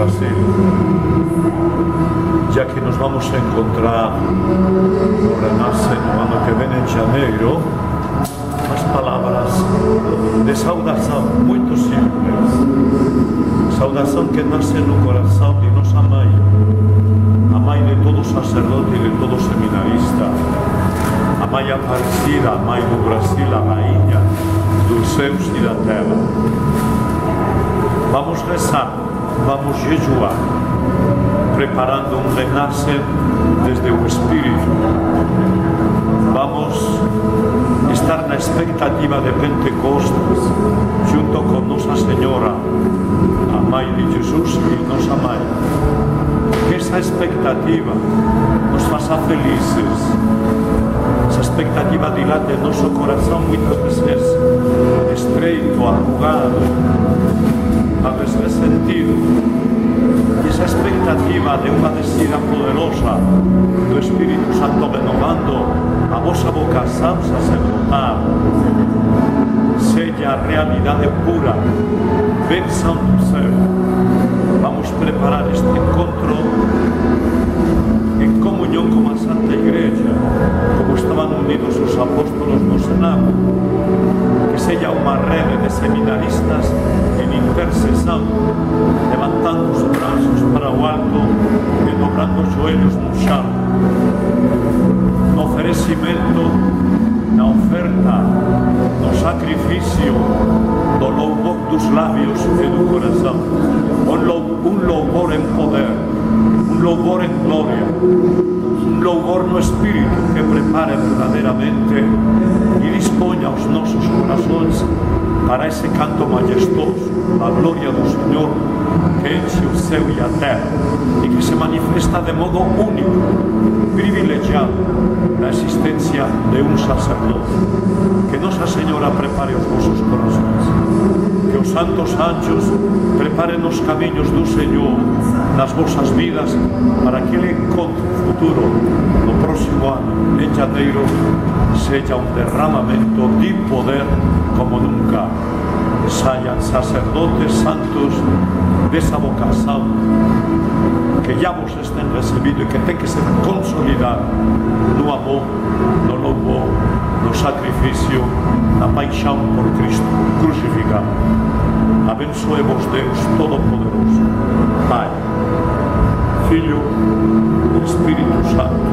Brasil, ya que nos vamos a encontrar no Renasce no ano que vem em janeiro, as palavras de saudação muito simples, saudação que nasce no coração de nossa mãe, a mãe de todo sacerdote e de todo seminarista, a mãe Aparecida, a mãe do Brasil, a rainha dos céus e da terra. Vamos rezar, vamos jejuar, preparando um renascer desde o Espírito. Vamos estar na expectativa de Pentecostes, junto com Nossa Senhora, a Mãe de Jesus e nossa Mãe. Que essa expectativa nos faça felizes. Essa expectativa dilate nosso coração muitas vezes estreito, arrugado, a veces ressentido. E essa expectativa de uma descida poderosa do Espírito Santo renovando a vossa vocação sacerdotal seja a realidade pura, bênção do céu. Vamos preparar este encontro em comunhão com a Santa Igreja, como estavam unidos os apóstolos no cenáculo, que seja uma rede de seminaristas em intercessão, levantando os braços para o alto e dobrando os joelhos no chão, no oferecimento, na oferta, no sacrifício, do louvor dos lábios e do coração, um louvor em poder, um louvor em glória, um louvor no Espírito que prepare verdadeiramente e disponha os nossos corações para esse canto majestoso, a glória do Senhor que enche o céu e a terra e que se manifesta de modo único, privilegiado na existência de um sacerdote. Que Nossa Senhora prepare os vossos corações, que os santos anjos preparem os caminhos do Senhor nas vossas vidas para aquele encontro futuro no próximo ano, em janeiro, seja um derramamento de poder como nunca. Saiam sacerdotes santos dessa vocação que já vos têm recebido e que tem que ser consolidado no amor, no louvor, no sacrifício, na paixão por Cristo crucificado. Abençoe-vos Deus Todo-Poderoso, Pai, Filho e Espírito Santo.